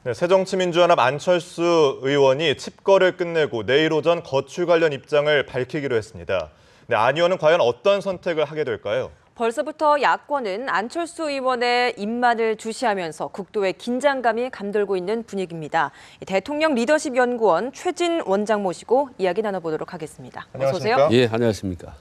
네, 새정치민주연합 안철수 의원이 칩거를 끝내고 내일 오전 거취 관련 입장을 밝히기로 했습니다. 네, 안 의원은 과연 어떤 선택을 하게 될까요? 벌써부터 야권은 안철수 의원의 입맛을 주시하면서 극도의 긴장감이 감돌고 있는 분위기입니다. 대통령 리더십 연구원 최진 원장 모시고 이야기 나눠보도록 하겠습니다. 어서 오세요. 예, 안녕하십니까.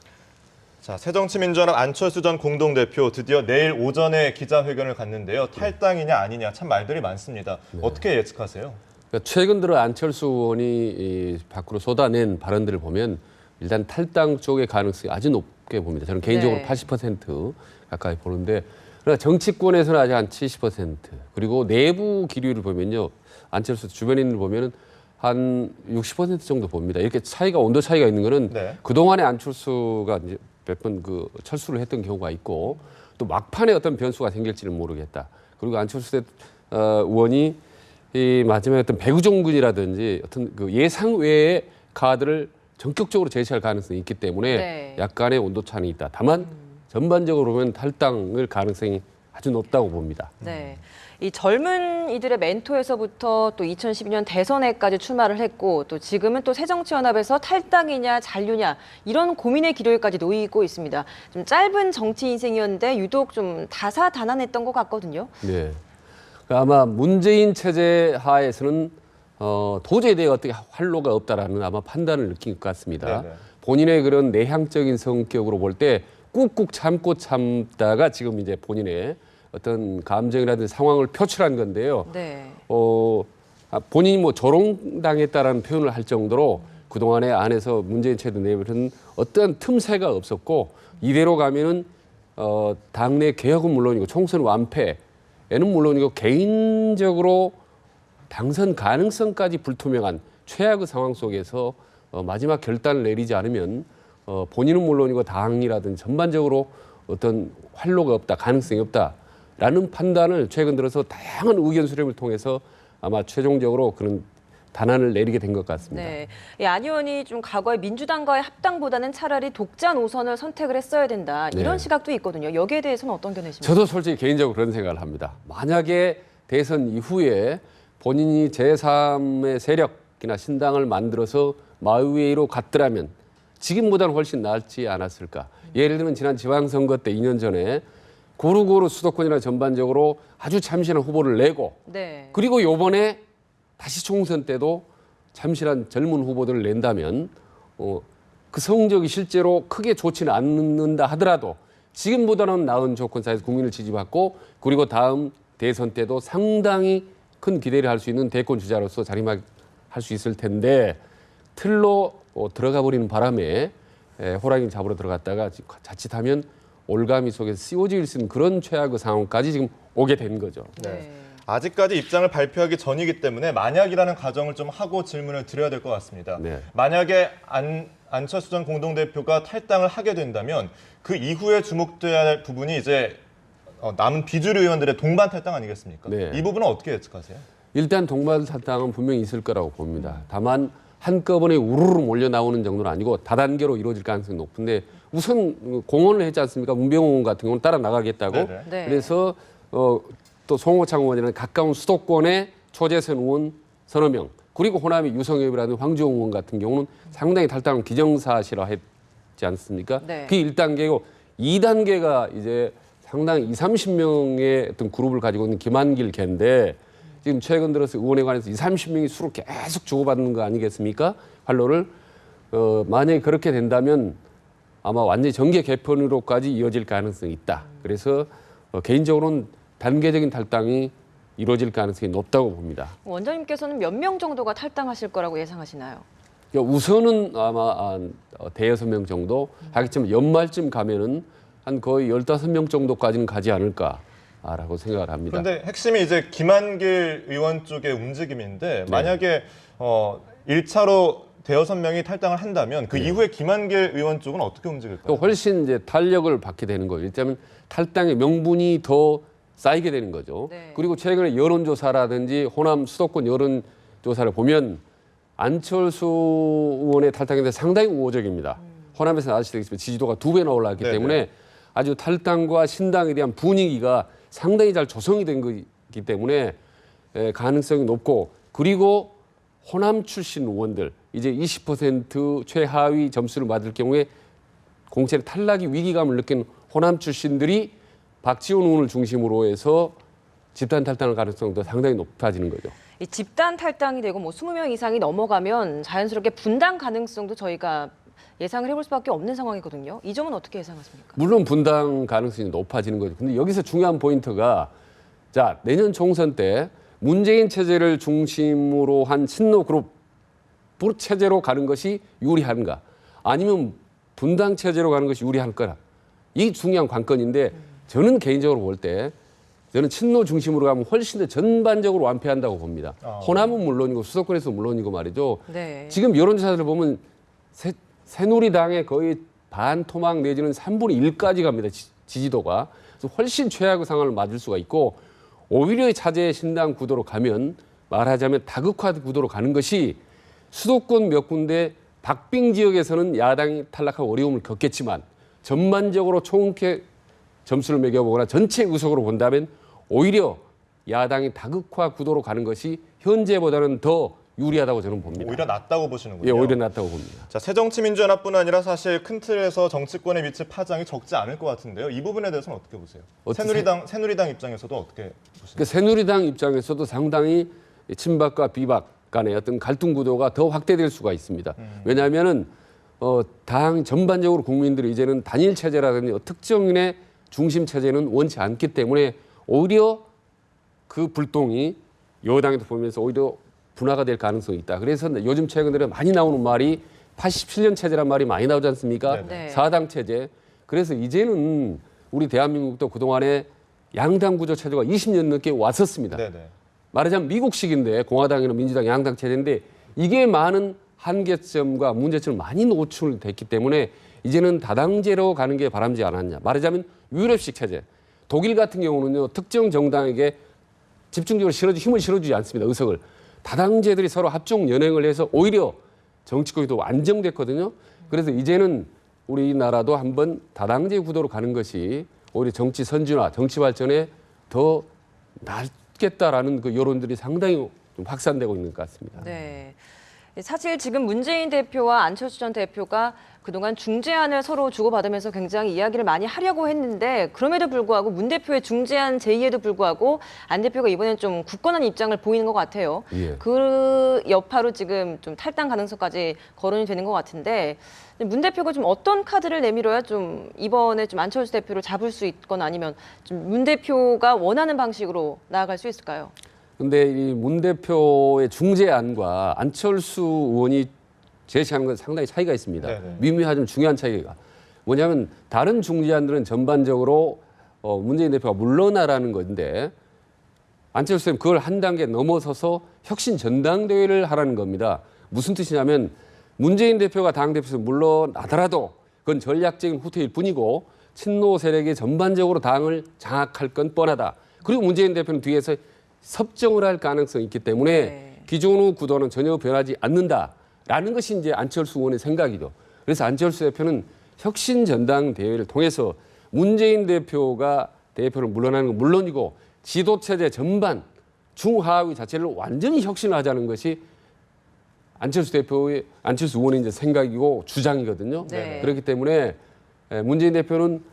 자, 새정치민주연합 안철수 전 공동대표 드디어 내일 오전에 기자회견을 갖는데요. 탈당이냐 아니냐 참 말들이 많습니다. 어떻게 예측하세요? 그러니까 최근 들어 안철수 의원이 밖으로 쏟아낸 발언들을 보면 일단 탈당 쪽의 가능성이 아주 높게 봅니다. 저는 개인적으로 80% 가까이 보는데, 그러나 정치권에서는 아직 한 70%, 그리고 내부 기류를 보면요, 안철수 주변인을 보면은 한 60% 정도 봅니다. 이렇게 차이가, 온도 차이가 있는 거는 그동안에 안철수가 이제 몇 번 그 철수를 했던 경우가 있고, 또 막판에 어떤 변수가 생길지는 모르겠다. 그리고 안철수 의원이 이 마지막에 어떤 배구종군이라든지 어떤 그 예상 외의 카드를 전격적으로 제시할 가능성이 있기 때문에 약간의 온도 차는 있다. 다만 전반적으로 보면 탈당을 가능성이 아주 높다고 봅니다. 네. 이 젊은 이들의 멘토에서부터 또 2012년 대선에까지 출마를 했고, 또 지금은 또 새정치연합에서 탈당이냐 잔류냐 이런 고민의 기로에까지 놓이고 있습니다. 좀 짧은 정치 인생이었는데 유독 좀 다사다난했던 것 같거든요. 네. 아마 문재인 체제 하에서는 도저히 내가 어떻게 활로가 없다라는 아마 판단을 느낀 것 같습니다. 네네. 본인의 그런 내향적인 성격으로 볼 때 꾹꾹 참다가 지금 이제 본인의 어떤 감정이라든지 상황을 표출한 건데요. 본인이 뭐 조롱당했다라는 표현을 할 정도로 그동안에 안에서 문재인 체제 내부는 어떤 틈새가 없었고, 이대로 가면은 당내 개혁은 물론이고 총선 완패에는 물론이고 개인적으로 당선 가능성까지 불투명한 최악의 상황 속에서 마지막 결단을 내리지 않으면 본인은 물론이고 당이라든지 전반적으로 어떤 활로가 없다, 가능성이 없다라는 판단을 최근 들어서 다양한 의견 수렴을 통해서 아마 최종적으로 그런 단안을 내리게 된 것 같습니다. 네, 안 의원이 좀 과거에 민주당과의 합당보다는 차라리 독자 노선을 선택을 했어야 된다, 이런 시각도 있거든요. 여기에 대해서는 어떤 견해십니까? 저도 솔직히 개인적으로 그런 생각을 합니다. 만약에 대선 이후에 본인이 제3의 세력이나 신당을 만들어서 마위로 갔더라면 지금보다는 훨씬 나았지 않았을까. 예를 들면 지난 지방선거 때 2년 전에 고루고루 수도권이나 전반적으로 아주 참신한 후보를 내고, 그리고 이번에 다시 총선 때도 참신한 젊은 후보들을 낸다면 그 성적이 실제로 크게 좋지는 않는다 하더라도 지금보다는 나은 조건사에서 국민을 지지받고, 그리고 다음 대선 때도 상당히 큰 기대를 할 수 있는 대권 주자로서 자리매김할 수 있을 텐데, 틀로 들어가 버리는 바람에 호랑이 잡으러 들어갔다가 자칫하면 올가미 속에서 씌워질 수 있는 그런 최악의 상황까지 지금 오게 된 거죠. 아직까지 입장을 발표하기 전이기 때문에 만약이라는 가정을 좀 하고 질문을 드려야 될 것 같습니다. 만약에 안철수 전 공동대표가 탈당을 하게 된다면 그 이후에 주목돼야 할 부분이 이제 남은 비주류 의원들의 동반 탈당 아니겠습니까? 이 부분은 어떻게 예측하세요? 일단 동반 탈당은 분명히 있을 거라고 봅니다. 다만 한꺼번에 우르르 몰려 나오는 정도는 아니고 다단계로 이루어질 가능성이 높은데, 우선 공언을 했지 않습니까? 문병호 의원 같은 경우는 따라 나가겠다고. 그래서 또 송호창 의원이라는 가까운 수도권의 초재선 의원 서너 명, 그리고 호남의 유성엽이라는 황주홍 의원 같은 경우는 상당히 탈당을 기정사실화했지 않습니까? 그게 1단계고, 2단계가 이제 상당히 30명의 어떤 그룹을 가지고 있는 김한길 걔인데, 지금 최근 들어서 의원에 관해서 30명이 수로 계속 주고받는 거 아니겠습니까? 활로를. 만약에 그렇게 된다면 아마 완전히 정계 개편으로까지 이어질 가능성이 있다. 그래서 개인적으로는 단계적인 탈당이 이루어질 가능성이 높다고 봅니다. 원장님께서는 몇 명 정도가 탈당하실 거라고 예상하시나요? 우선은 아마 대여섯 명 정도 하겠지만 연말쯤 가면은 한 거의 15명 정도까지는 가지 않을까라고 생각을 합니다. 그런데 핵심이 이제 김한길 의원 쪽의 움직임인데, 만약에 1차로 대여섯 명이 탈당을 한다면 그 이후에 김한길 의원 쪽은 어떻게 움직일까요? 훨씬 이제 탄력을 받게 되는 거예요. 일단 탈당의 명분이 더 쌓이게 되는 거죠. 그리고 최근에 여론조사라든지 호남 수도권 여론조사를 보면 안철수 의원의 탈당에 대해서 상당히 우호적입니다. 호남에서 아시다시피 지지도가 2배나 올랐기 때문에 아주 탈당과 신당에 대한 분위기가 상당히 잘 조성이 된 거기 때문에 가능성이 높고 그리고 호남 출신 의원들 이제 20% 최하위 점수를 받을 경우에 공천의 탈락이 위기감을 느낀 호남 출신들이 박지원 의원을 중심으로 해서 집단 탈당할 가능성도 상당히 높아지는 거죠. 이 집단 탈당이 되고 뭐 20명 이상이 넘어가면 자연스럽게 분당 가능성도 저희가 예상을 해볼 수밖에 없는 상황이거든요. 이 점은 어떻게 예상하십니까? 물론 분당 가능성이 높아지는 거죠. 근데 여기서 중요한 포인트가 자, 내년 총선 때 문재인 체제를 중심으로 한 친노 그룹 체제로 가는 것이 유리한가? 아니면 분당 체제로 가는 것이 유리할거나? 이 중요한 관건인데 저는 개인적으로 볼 때 저는 친노 중심으로 가면 훨씬 더 전반적으로 완패한다고 봅니다. 호남은 물론이고 수도권에서 물론이고 말이죠. 네. 지금 여론조사를 보면 새누리당의 거의 반토막 내지는 3분의 1까지 갑니다. 지지도가. 그래서 훨씬 최악의 상황을 맞을 수가 있고 오히려 차제 신당 구도로 가면 말하자면 다극화 구도로 가는 것이 수도권 몇 군데 박빙 지역에서는 야당이 탈락하고 어려움을 겪겠지만 전반적으로 총계 점수를 매겨보거나 전체 의석으로 본다면 오히려 야당이 다극화 구도로 가는 것이 현재보다는 더 유리하다고 저는 봅니다. 오히려 낫다고 보시는군요. 예, 오히려 낫다고 봅니다. 자, 새정치민주연합뿐 아니라 사실 큰 틀에서 정치권에 미칠 파장이 적지 않을 것 같은데요. 이 부분에 대해서는 어떻게 보세요? 새누리당 입장에서도 어떻게 보십니까? 그러니까 새누리당 입장에서도 상당히 친박과 비박 간의 어떤 갈등 구도가 더 확대될 수가 있습니다. 왜냐하면은 당 전반적으로 국민들이 이제는 단일 체제라든지 특정인의 중심 체제는 원치 않기 때문에 오히려 그 불똥이 여당에도 보면서 오히려 분화가 될 가능성이 있다. 그래서 요즘 최근에 많이 나오는 말이 87년 체제란 말이 많이 나오지 않습니까? 네. 4당 체제. 그래서 이제는 우리 대한민국도 그동안에 양당 구조 체제가 20년 넘게 왔었습니다. 네네. 말하자면 미국식인데 공화당이나 민주당 양당 체제인데 이게 많은 한계점과 문제점을 많이 노출됐기 때문에 이제는 다당제로 가는 게 바람직하지 않았냐. 말하자면 유럽식 체제. 독일 같은 경우는요. 특정 정당에게 집중적으로 힘을 실어주지 않습니다. 의석을. 다당제들이 서로 합종 연행을 해서 오히려 정치권이 더 안정됐거든요. 그래서 이제는 우리나라도 한번 다당제 구도로 가는 것이 오히려 정치 선진화, 정치 발전에 더 낫겠다라는 그 여론들이 상당히 좀 확산되고 있는 것 같습니다. 네. 사실 지금 문재인 대표와 안철수 전 대표가 그동안 중재안을 서로 주고받으면서 굉장히 이야기를 많이 하려고 했는데 그럼에도 불구하고 문 대표의 중재안 제의에도 불구하고 안 대표가 이번엔 좀 굳건한 입장을 보이는 것 같아요. 예. 그 여파로 지금 좀 탈당 가능성까지 거론이 되는 것 같은데 문 대표가 좀 어떤 카드를 내밀어야 좀 이번에 좀 안철수 대표를 잡을 수 있거나 아니면 좀 문 대표가 원하는 방식으로 나아갈 수 있을까요? 근데 이 문 대표의 중재안과 안철수 의원이 제시하는 건 상당히 차이가 있습니다. 네네. 미묘하지만 중요한 차이가. 뭐냐면 다른 중재안들은 전반적으로 문재인 대표가 물러나라는 건데 안철수 의원은 그걸 한 단계 넘어서서 혁신 전당대회를 하라는 겁니다. 무슨 뜻이냐면 문재인 대표가 당대표에서 물러나더라도 그건 전략적인 후퇴일 뿐이고 친노 세력이 전반적으로 당을 장악할 건 뻔하다. 그리고 문재인 대표는 뒤에서 섭정을 할 가능성이 있기 때문에 네. 기존의 구도는 전혀 변하지 않는다라는 것이 이제 안철수 의원의 생각이죠. 그래서 안철수 대표는 혁신 전당대회를 통해서 문재인 대표가 대표를 물러나는 건 물론이고 지도체제 전반 중하위 자체를 완전히 혁신하자는 것이 안철수 의원의 이제 생각이고 주장이거든요. 네. 그렇기 때문에 문재인 대표는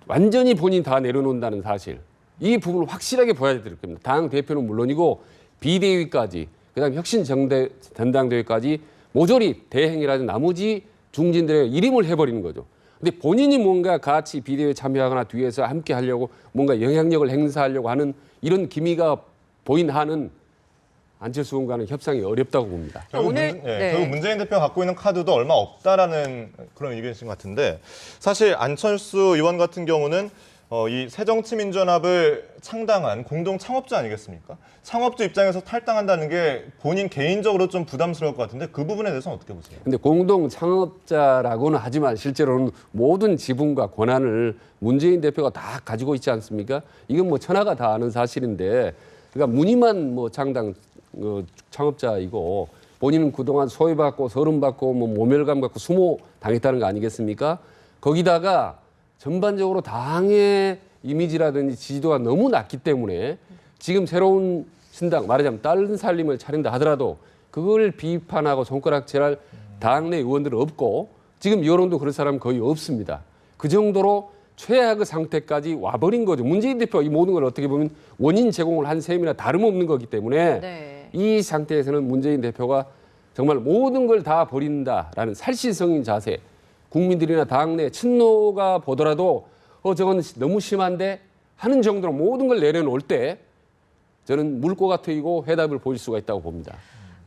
완전히 본인 다 내려놓는다는 사실. 이 부분을 확실하게 보여야 될 겁니다. 당 대표는 물론이고 비대위까지 그다음에 혁신 전당대회까지 모조리 대행이라든 나머지 중진들의 이름을 해버리는 거죠. 근데 본인이 뭔가 같이 비대위에 참여하거나 뒤에서 함께 하려고 뭔가 영향력을 행사하려고 하는 이런 기미가 보인 한은 안철수 의원과는 협상이 어렵다고 봅니다. 결국 문재인 대표가 갖고 있는 카드도 얼마 없다라는 그런 의견이신 것 같은데 사실 안철수 의원 같은 경우는 이 새정치민주연합을 창당한 공동 창업자 아니겠습니까? 창업주 입장에서 탈당한다는 게 본인 개인적으로 좀 부담스러울 것 같은데 그 부분에 대해서는 어떻게 보세요? 근데 공동 창업자라고는 하지만 실제로는 모든 지분과 권한을 문재인 대표가 다 가지고 있지 않습니까? 이건 뭐 천하가 다 아는 사실인데 그러니까 무늬만 뭐 창업자이고 본인은 그동안 소외받고 서름받고 뭐 모멸감 갖고 수모 당했다는 거 아니겠습니까? 거기다가 전반적으로 당의 이미지라든지 지지도가 너무 낮기 때문에 지금 새로운 신당, 말하자면 다른 살림을 차린다 하더라도 그걸 비판하고 손가락질할 당내 의원들은 없고 지금 여론도 그런 사람 거의 없습니다. 그 정도로 최악의 상태까지 와버린 거죠. 문재인 대표 이 모든 걸 어떻게 보면 원인 제공을 한 셈이나 다름없는 거기 때문에 네. 이 상태에서는 문재인 대표가 정말 모든 걸 다 버린다라는 살신성인 자세, 국민들이나 당내 친노가 보더라도 저건 너무 심한데 하는 정도로 모든 걸 내려놓을 때 저는 물꼬가 트이고 해답을 보일 수가 있다고 봅니다.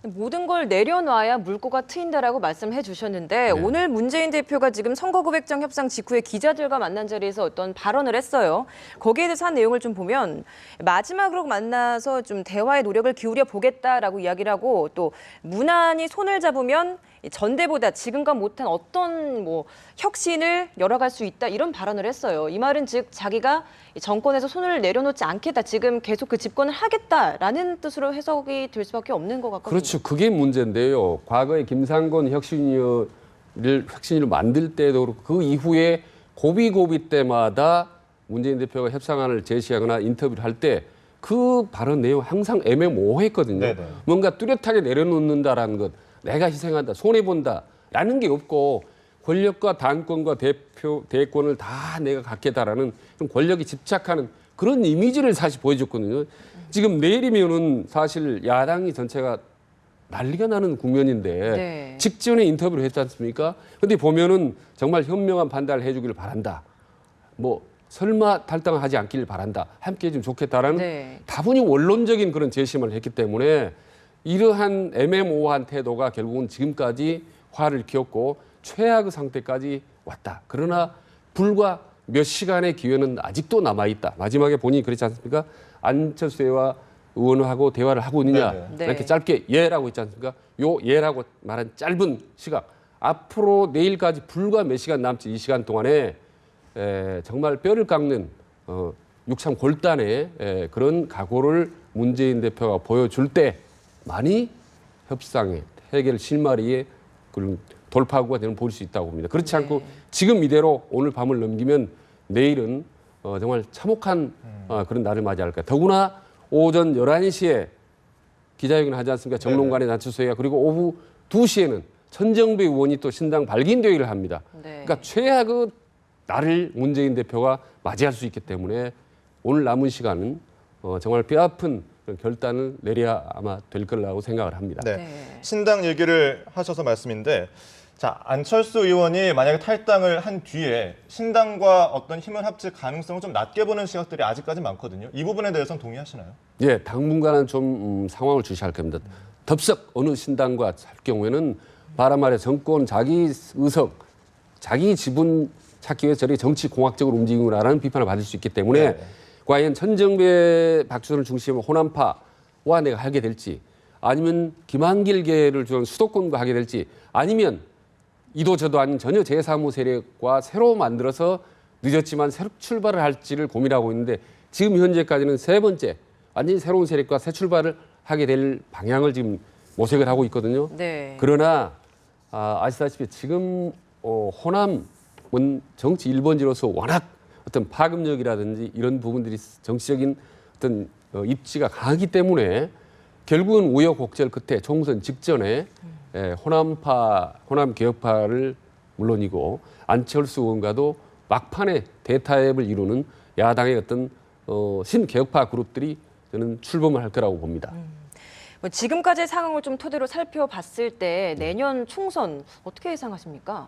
모든 걸 내려놔야 물꼬가 트인다라고 말씀해 주셨는데 오늘 문재인 대표가 지금 선거구획정 협상 직후에 기자들과 만난 자리에서 어떤 발언을 했어요. 거기에 대해서 한 내용을 좀 보면 마지막으로 만나서 좀 대화의 노력을 기울여 보겠다라고 이야기를 하고 또 무난히 손을 잡으면 전대보다 지금과 못한 어떤 혁신을 열어갈 수 있다 이런 발언을 했어요. 이 말은 즉 자기가 정권에서 손을 내려놓지 않겠다. 지금 계속 그 집권을 하겠다라는 뜻으로 해석이 될 수밖에 없는 것 같거든요. 그렇죠. 그게 문제인데요. 과거에 김상곤 혁신위를 만들 때도 그렇고 그 이후에 고비고비 때마다 문재인 대표가 협상안을 제시하거나 인터뷰를 할 때 그 발언 내용 항상 애매모호했거든요. 네네. 뭔가 뚜렷하게 내려놓는다라는 것, 내가 희생한다, 손해본다라는 게 없고 권력과 당권과 대권을 다 내가 갖겠다라는 좀 권력에 집착하는 그런 이미지를 사실 보여줬거든요. 지금 내일이면은 사실 야당이 전체가 난리가 나는 국면인데 네. 직전에 인터뷰를 했지 않습니까? 근데 보면은 정말 현명한 판단을 해주기를 바란다. 설마 탈당하지 않기를 바란다. 함께 해주면 좋겠다라는 다분히 원론적인 그런 제시만 했기 때문에 이러한 애매모호한 태도가 결국은 지금까지 화를 키웠고 최악의 상태까지 왔다. 그러나 불과 몇 시간의 기회는 아직도 남아있다. 마지막에 본인이 그렇지 않습니까? 안철수 의원하고 대화를 하고 있느냐. 네. 이렇게 짧게 예라고 있지 않습니까? 요 예라고 말한 짧은 시각. 앞으로 내일까지 불과 몇 시간 남지 이 시간 동안에 정말 뼈를 깎는 육참 골단의 그런 각오를 문재인 대표가 보여줄 때 많이 협상에 해결 실마리에 그런 돌파구가 되는 볼 수 있다고 봅니다. 그렇지 않고 지금 이대로 오늘 밤을 넘기면 내일은 정말 참혹한 그런 날을 맞이할 거예요. 더구나 오전 11시에 기자회견을 하지 않습니까? 정론관의 단추소회가 그리고 오후 2시에는 천정배 의원이 또 신당 발기인대회를 합니다. 그러니까 최악의 날을 문재인 대표가 맞이할 수 있기 때문에 오늘 남은 시간은 정말 뼈아픈 그런 결단을 내려야 아마 될 거라고 생각을 합니다. 네. 신당 얘기를 하셔서 말씀인데 자, 안철수 의원이 만약에 탈당을 한 뒤에 신당과 어떤 힘을 합칠 가능성을 좀 낮게 보는 시각들이 아직까지 많거든요. 이 부분에 대해서는 동의하시나요? 예, 당분간은 좀 상황을 주시할 겁니다. 덥석 어느 신당과 할 경우에는 바람 아래 정권 자기 의석, 자기 지분 찾기 위해서 저렇게 정치 공학적으로 움직이구나라는 비판을 받을 수 있기 때문에 과연 천정배 박주선을 중심으로 호남파와 내가 하게 될지 아니면 김한길계를 준 수도권과 하게 될지 아니면 이도 저도 아닌 전혀 제3호 세력과 새로 만들어서 늦었지만 새로 출발을 할지를 고민하고 있는데 지금 현재까지는 세 번째 완전히 새로운 세력과 새 출발을 하게 될 방향을 지금 모색을 하고 있거든요. 그러나 아시다시피 지금 호남은 정치 1번지로서 워낙 어떤 파급력이라든지 이런 부분들이 정치적인 어떤 입지가 강하기 때문에 결국은 우여곡절 끝에 총선 직전에 호남 개혁파를 물론이고 안철수 의원과도 막판에 대타협을 이루는 야당의 어떤 신개혁파 그룹들이 저는 출범을 할 거라고 봅니다. 지금까지의 상황을 좀 토대로 살펴봤을 때 내년 총선 어떻게 예상하십니까?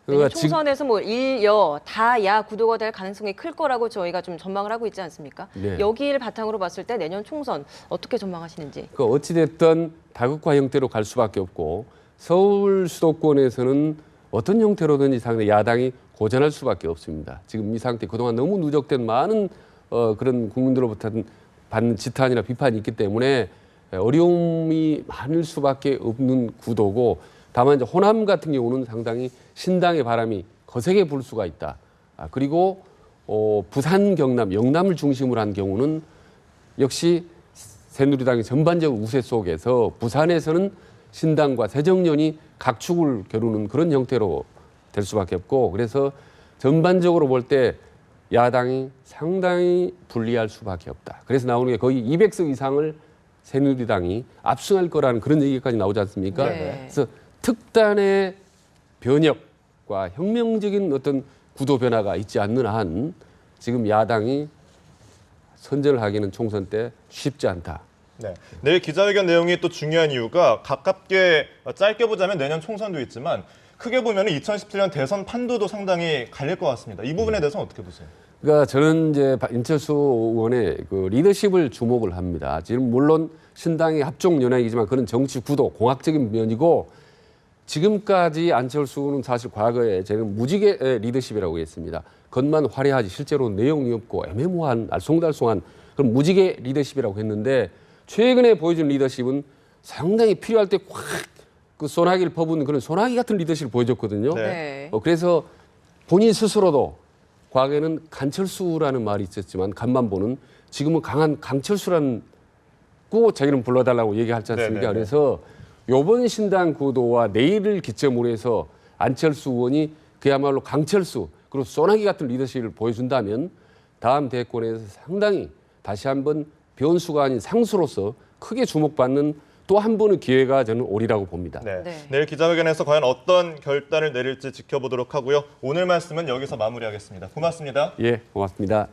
내년 총선에서 일여 다야 구도가 될 가능성이 클 거라고 저희가 좀 전망을 하고 있지 않습니까? 여기를 바탕으로 봤을 때 내년 총선 어떻게 전망하시는지. 어찌됐든 다극화 형태로 갈 수밖에 없고 서울 수도권에서는 어떤 형태로든지 상대 야당이 고전할 수밖에 없습니다. 지금 이 상태 그동안 너무 누적된 많은 그런 국민들로부터 받는 지탄이나 비판이 있기 때문에 어려움이 많을 수밖에 없는 구도고 다만 이제 호남 같은 경우는 상당히 신당의 바람이 거세게 불 수가 있다. 그리고 부산, 경남, 영남을 중심으로 한 경우는 역시 새누리당의 전반적 우세 속에서 부산에서는 신당과 새정연이 각축을 겨루는 그런 형태로 될 수밖에 없고 그래서 전반적으로 볼 때 야당이 상당히 불리할 수밖에 없다. 그래서 나오는 게 거의 200석 이상을 새누리당이 압승할 거라는 그런 얘기까지 나오지 않습니까? 네. 그래서 특단의 변혁과 혁명적인 어떤 구도 변화가 있지 않는 한 지금 야당이 선전을 하기는 총선 때 쉽지 않다. 네. 내일 기자회견 내용이 또 중요한 이유가 가깝게 짧게 보자면 내년 총선도 있지만 크게 보면 2017년 대선 판도도 상당히 갈릴 것 같습니다. 이 부분에 대해서는 어떻게 보세요? 그러니까 저는 이제 인철수 의원의 그 리더십을 주목을 합니다. 지금 물론 신당이 합종 연합이지만 그런 정치 구도, 공학적인 면이고 지금까지 안철수는 사실 과거에 저는 무지개 리더십이라고 했습니다. 겉만 화려하지 실제로 내용이 없고 애매모호한 알쏭달쏭한 그런 무지개 리더십이라고 했는데 최근에 보여준 리더십은 상당히 필요할 때 확 그 소나기를 퍼붓는 그런 소나기 같은 리더십을 보여줬거든요. 네. 그래서 본인 스스로도 과거에는 간철수라는 말이 있었지만 간만 보는 지금은 강한 강철수라는 꼭 자기는 불러달라고 얘기하지 않습니까? 네네네. 그래서 이번 신당 구도와 내일을 기점으로 해서 안철수 의원이 그야말로 강철수 그리고 소나기 같은 리더십을 보여준다면 다음 대권에서 상당히 다시 한번 변수가 아닌 상수로서 크게 주목받는 또 한 번의 기회가 저는 오리라고 봅니다. 네. 네. 내일 기자회견에서 과연 어떤 결단을 내릴지 지켜보도록 하고요. 오늘 말씀은 여기서 마무리하겠습니다. 고맙습니다. 예, 고맙습니다.